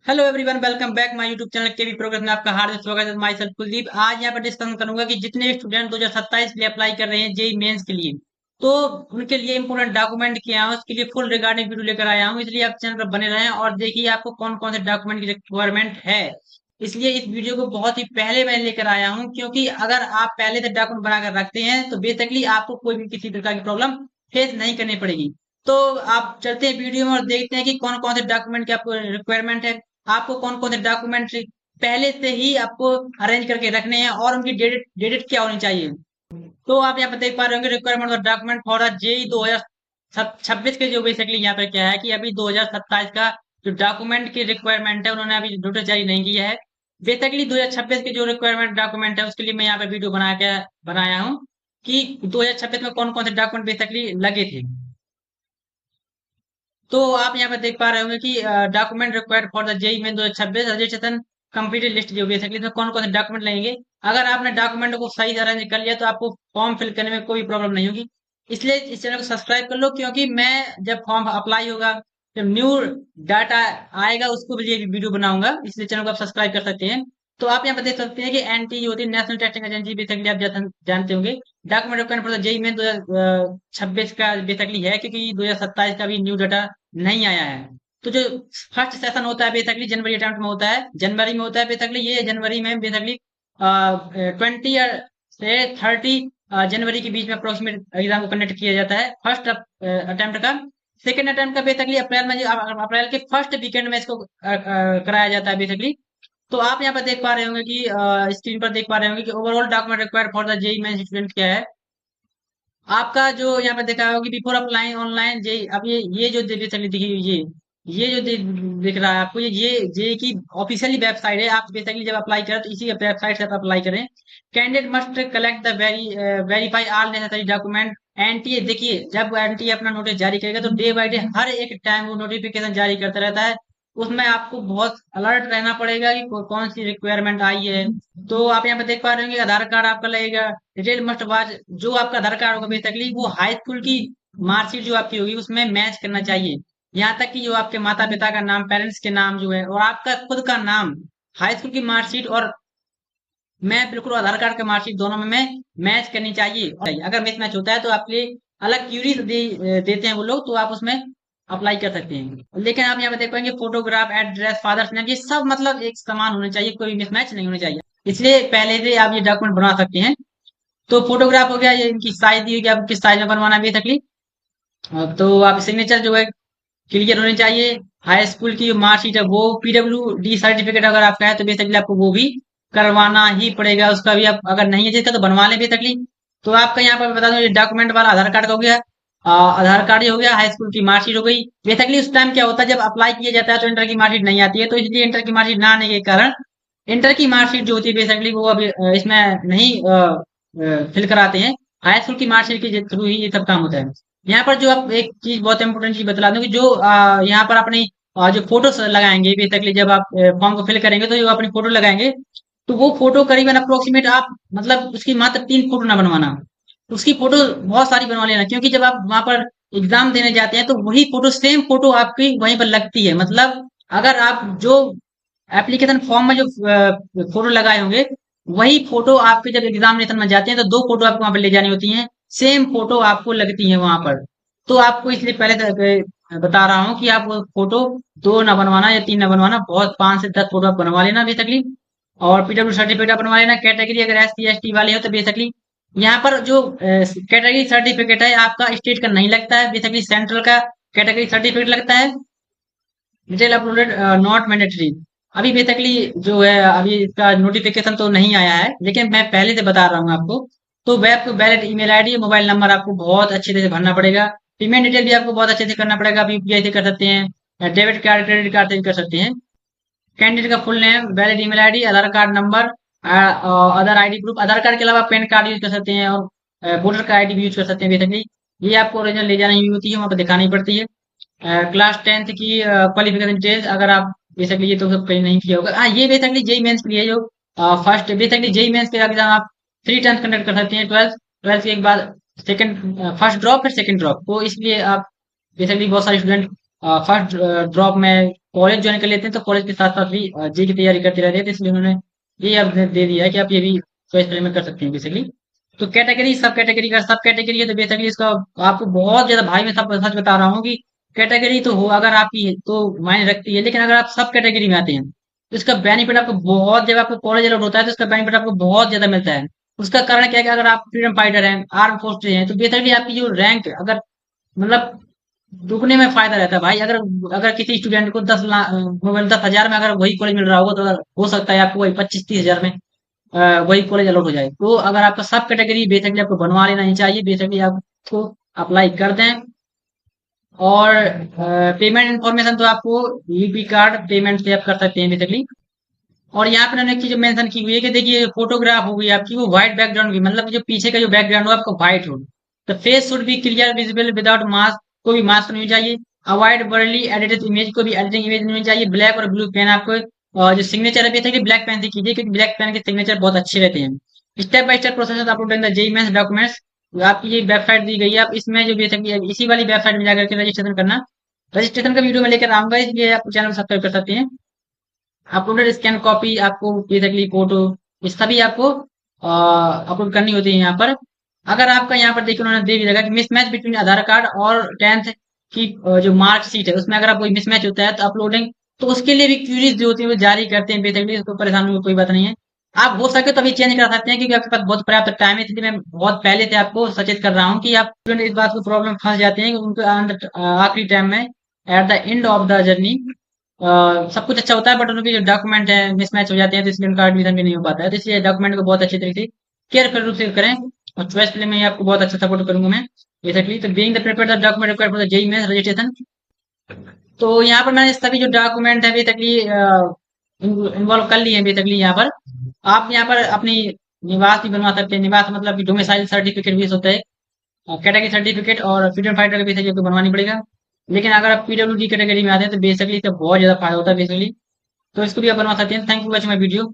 Hello everyone, welcome back my YouTube channel KV progress में आपका हार्दिक स्वागत है। Myself Kuldeep. आज यहाँ पर डिस्कशन करूंगा कि जितने स्टूडेंट 2027 के लिए अप्लाई कर रहे हैं जेई मेंस के लिए, तो उनके लिए इंपोर्टेंट डॉक्यूमेंट क्या है उसके लिए फुल रिगार्डिंग वीडियो लेकर आया हूँ। इसलिए आप चैनल पर बने रहें और देखिए आपको कौन कौन से डॉक्यूमेंट की रिक्वायरमेंट है। इसलिए इस वीडियो को बहुत ही पहले मैं लेकर आया हूँ, क्योंकि अगर आप पहले से डॉक्यूमेंट बनाकर रखते हैं तो बेसिकली आपको कोई भी किसी प्रकार की प्रॉब्लम फेस नहीं करनी पड़ेगी। तो आप चलते हैं वीडियो में और देखते हैं कि कौन कौन से डॉक्यूमेंट की आपको रिक्वायरमेंट है। आपको कौन कौन से डॉक्यूमेंट पहले से ही आपको अरेंज करके रखने हैं और उनकी डेट डेट क्या होनी चाहिए। तो आप यहाँ पे देख पा रहे होंगे रिक्वायरमेंट और डॉक्यूमेंट फॉर जेई 2026 के जो बेसिकली यहाँ पे क्या है कि अभी 2027 का जो डॉक्यूमेंट की रिक्वायरमेंट है उन्होंने अभी नोटिस जारी नहीं किया है। बेसिकली 2026 के जो रिक्वायरमेंट डॉक्यूमेंट है उसके लिए मैं यहाँ पे वीडियो बनाया हूँ कि 2026 में कौन कौन से डॉक्यूमेंट बेसिकली लगे थे। तो आप यहाँ पे देख पा रहे होंगे कि document required for the JEE में 2026 रजिस्ट्रेशन कंप्लीटेड लिस्ट जो बेसिकली इसमें कौन कौन से डॉक्यूमेंट लगेंगे। अगर आपने डॉक्यूमेंट को सही से अरेंज कर लिया तो आपको फॉर्म फिल करने में कोई प्रॉब्लम नहीं होगी। इसलिए इस चैनल को सब्सक्राइब कर लो, क्योंकि मैं जब फॉर्म अप्लाई होगा, जब न्यू डाटा आएगा उसको भी ये वीडियो बनाऊंगा। इसलिए चैनल को आप सब्सक्राइब कर सकते हैं। तो आप यहाँ पे देख सकते हैं कि एनटी होती है, नेशनल टेस्टिंग एजेंसी, बेसिकली आप जानते होंगे। Document required for the JEE में 2026 का बेसिकली है, क्योंकि 2027 का भी न्यू डाटा नहीं आया है। तो जो फर्स्ट सेशन होता है बेसिकली जनवरी अटेम्प्ट में होता है, जनवरी में होता है बेसिकली। ये जनवरी में बेसिकली 20 से 30 जनवरी के बीच में अप्रोक्सीमेट एग्जाम को कंडक्ट किया जाता है फर्स्ट अटेम्प्ट का। सेकेंड अटेम्प्ट का बेसिकली अप्रैल में, अप्रैल के फर्स्ट वीकेंड में इसको कराया जाता है बेसिकली। तो आप यहाँ पर देख पा रहे होंगे कि स्क्रीन पर देख पा रहे होंगे कि overall document required for the JEE Mains student क्या है। आपका जो यहाँ पे देखा होगा कि बिफोर अप्लाइंग ऑनलाइन जे, अब ये जो बेसिकली देखिए, ये जो दिख रहा है आपको, ये जे की ऑफिशियली वेबसाइट है। आप बेसिकली जब अप्लाई करें तो इसी वेबसाइट से आप अप्लाई करें। Candidate must collect the verify all necessary document. NTA देखिए, जब एनटीए अपना नोटिस जारी करेगा तो डे बाय डे हर एक टाइम वो नोटिफिकेशन जारी करता रहता है। उसमें आपको बहुत अलर्ट रहना पड़ेगा कि कौन सी रिक्वायरमेंट आई है। तो आप यहाँ पे देख पा रहे होंगे आधार कार्ड आपका लगेगा। डिटेल मस्ट वाच, जो आपका आधार कार्ड होगा बेसिकली वो हाई स्कूल की मार्कशीट जो आपकी होगी उसमें मैच करना चाहिए। यहाँ तक कि जो आपके माता पिता का नाम, पेरेंट्स के नाम जो है, और आपका खुद का नाम हाई स्कूल की मार्कशीट और मैं बिल्कुल आधार कार्ड के मार्कशीट दोनों में मैच करनी चाहिए। और अगर मिसमैच होता है तो आपके लिए अलग क्यूरी देते हैं वो लोग, तो आप उसमें अप्लाई कर सकते हैं। लेकिन आप यहाँ पे देख पाएंगे फोटोग्राफ, एड्रेस, फादर्स नेम, ये सब मतलब एक समान होने चाहिए, कोई मिसमैच नहीं होने चाहिए। इसलिए पहले से आप ये डॉक्यूमेंट बना सकते हैं। तो फोटोग्राफ हो गया, ये इनकी साइज दी हुई कि आप किस साइज में बनवाना है बेसिकली। तो आप सिग्नेचर जो है क्लियर होनी चाहिए। हाई स्कूल की मार्कशीट है वो, पीडब्ल्यू डी सर्टिफिकेट अगर आपका है तो बेसिकली आपको वो भी करवाना ही पड़ेगा। उसका भी आप अगर नहीं है जिसका तो बनवा लें बेसिकली। तो आपका यहाँ पर बता दूं, डॉक्यूमेंट वाला आधार कार्ड का हो गया, आधार कार्ड ही हो गया, हाई स्कूल की मार्कशीट हो गई। बेसिकली उस टाइम क्या होता है जब अप्लाई किया जाता है तो इंटर की मार्कशीट नहीं आती है, तो इसलिए इंटर की मार्कशीट ना आने के कारण इंटर की मार्कशीट जो होती है बेसिकली वो अभी इसमें नहीं फिल कराते हैं। हाई स्कूल की मार्कशीट के थ्रू ही ये सब काम होता है। यहाँ पर जो आप एक चीज, बहुत इंपोर्टेंट चीज बता दूं कि जो यहाँ पर अपनी जो फोटो लगाएंगे बेसिकली, जब आप फॉर्म को फिल करेंगे तो जो अपनी फोटो लगाएंगे, तो वो फोटो करीबन अप्रोक्सीमेट आप मतलब उसकी मात्र 3 फोटो ना बनवाना, उसकी फोटो बहुत सारी बनवा लेना। क्योंकि जब आप वहां पर एग्जाम देने जाते हैं तो वही फोटो, सेम फोटो आपकी वहीं पर लगती है। मतलब अगर आप जो एप्लीकेशन फॉर्म में जो फोटो लगाए होंगे वही फोटो आपके जब एग्जामिनेशन में जाते हैं तो 2 फोटो आपको वहां पर ले जानी होती हैं, सेम फोटो आपको लगती है वहां पर। तो आपको इसलिए पहले बता रहा हूँ कि आप फोटो 2 ना बनवाना या 3 ना बनवाना, बहुत 5 से 10 फोटो आप बनवा लेना बेसिकली। और पीडब्ल्यू सर्टिफिकेट आप बनवा लेना। कैटेगरी अगर SC ST वाले हो तो बेसिकली यहाँ पर जो कैटेगरी सर्टिफिकेट है आपका स्टेट का नहीं लगता है, बेसिकली सेंट्रल का कैटेगरी सर्टिफिकेट लगता है। Detail uploaded not mandatory. अभी बेसिकली जो है अभी इसका नोटिफिकेशन तो नहीं आया है, लेकिन मैं पहले से बता रहा हूँ आपको। तो web valid email ID, mobile number आपको बहुत अच्छे से भरना पड़ेगा। पेमेंट डिटेल भी आपको बहुत अच्छे से करना पड़ेगा। आप यूपीआई से कर सकते हैं, डेबिट कार्ड, क्रेडिट कार्ड से भी कर सकते हैं। कैंडिडेट का full name, valid email ID, Aadhaar card number, other ID proof, Aadhaar card के अलावा पैन कार्ड यूज कर सकते हैं और वोटर का आईडी भी यूज कर सकते हैं बेसिकली। ये आपको ओरिजिनल ले जानी होती है, वहाँ पर दिखानी पड़ती है। क्लास 10th की क्वालिफिकेशन डिटेल्स, अगर आप बेसिकली ये तो सब कहीं नहीं किया होगा। हाँ, ये बेसिकली जेई मेंस के लिए जो फर्स्ट बेसिकली जेई मेंस के एग्जाम आप 3 टाइम्स कंडक्ट कर सकते हैं। ट्वेल्थ ट्वेल्थ के बाद सेकंड, फर्स्ट ड्रॉप फिर सेकंड ड्रॉप। तो इसलिए आप बेसिकली बहुत सारे स्टूडेंट फर्स्ट ड्रॉप में कॉलेज ज्वाइन कर लेते हैं तो कॉलेज के साथ साथ भी जी की तैयारी करते रहते हैं, तो इसलिए उन्होंने ये आप दे दिया है कि आप ये भी चॉइस में कर सकते हैं बेसिकली। तो कैटेगरी सब कैटेगरी का सब कैटेगरी है, तो बेसिकली इसका आपको बहुत ज्यादा भाई मैं सब सच बता रहा हूँ कि कैटेगरी तो हो अगर आपकी है तो मायने रखती है, लेकिन अगर आप सब कैटेगरी में आते हैं तो इसका बेनिफिट आपको बहुत, जब आपको कॉलेज अलाउड होता है तो इसका बेनिफिट आपको बहुत ज्यादा मिलता है। उसका कारण क्या है कि अगर आप फ्रीडम फाइटर हैं, आर्म फोर्स हैं, तो बेसिकली आपकी जो रैंक अगर मतलब दुगने में फायदा रहता है भाई। अगर अगर किसी स्टूडेंट को 10 लाख 10,000 में अगर वही कॉलेज मिल रहा होगा, तो अगर हो सकता है आपको वही 25-30 हजार में वही कॉलेज अलॉट हो जाए। तो अगर आपका सब कैटेगरी बेसिकली आपको बनवा लेना ही चाहिए, बेसिकली आपको अप्लाई कर दें। और पेमेंट इन्फॉर्मेशन तो आपको यूपी कार्ड पेमेंट से आप कर सकते हैं बेसिकली। और यहाँ पे मैंने एक चीज मेंशन की हुई है कि देखिए फोटोग्राफ हो गई आपकी, वो व्हाइट बैकग्राउंड की, मतलब जो पीछे का जो बैकग्राउंड हो आपको व्हाइट हो। The face should be clear visible without mask, कोई मास्क नहीं चाहिए। अवॉइड बर्ली एडिटेड इमेज, को भी एडिटिंग इमेज नहीं चाहिए। ब्लैक और ब्लू पेन आपको जो सिग्नेचर है बेसिकली ब्लैक पेन से कीजिए, क्योंकि ब्लैक पेन के सिग्नेचर बहुत अच्छे रहते हैं। Step by step process upload in the JEE Mains documents, आपकी ये वेबसाइट दी गई है, आप इसमें जो बेसिकली इसी वाली वेबसाइट में जाकर के रजिस्ट्रेशन करना। रजिस्ट्रेशन का वीडियो में लेकर आऊंगा, इसलिए आप चैनल को सब्सक्राइब कर सकते हैं। अपलोडेड स्कैन कॉपी आपको बेसिकली फोटो ये सभी आपको अपलोड करनी होती है यहाँ पर। अगर आपका यहाँ पर देखिए उन्होंने दे भी लगा कि मिसमैच बिटवीन आधार कार्ड और 10th की जो मार्कशीट है उसमें अगर आप कोई मिसमैच होता है तो अपलोडिंग, तो उसके लिए भी क्यूरीज जो होती है वो जारी करते हैं बेसिकली, उसको परेशान होने की कोई बात नहीं है। आप हो सके तो अभी चेंज कर सकते हैं, क्योंकि आपके पास बहुत पर्याप्त टाइम है, इसलिए मैं बहुत पहले से आपको सचेत कर रहा हूँ कि आप स्टूडेंट इस बात को प्रॉब्लम फंस जाते हैं कि उनको आखिरी टाइम में at the end of the journey सब कुछ अच्छा होता है, बट उनके जो डॉक्यूमेंट है मिसमैच हो जाते हैं, तो इसलिए उनका एडमिशन भी नहीं हो पाता है। तो इसलिए डॉक्यूमेंट को बहुत अच्छे तरीके से केयरफुल रूप से करें। और चॉइस के लिए मैं आपको बहुत अच्छा सपोर्ट करूंगा मैं बेसिकली। तो being the prepare the document required for the JEE Mains registration, तो यहाँ पर मैंने सभी जो डॉक्यूमेंट है बेसिकली इन्वॉल्व कर लिए हैं बेसिकली। यहाँ पर आप यहाँ पर अपनी निवास भी बनवा सकते हैं। निवास मतलब कि डोमिसाइल सर्टिफिकेट भी होता है, कैटेगरी सर्टिफिकेट और फ्रीडम फाइटर का बेसिकली आपको बनवानी पड़ेगा। लेकिन अगर आप पीडब्ल्यूडी कैटेगरी में आते हैं तो बेसिकली इसका बहुत ज्यादा फायदा होता है बेसिकली, तो इसको भी आप बनवा सकते हैं। Thank you watching my video.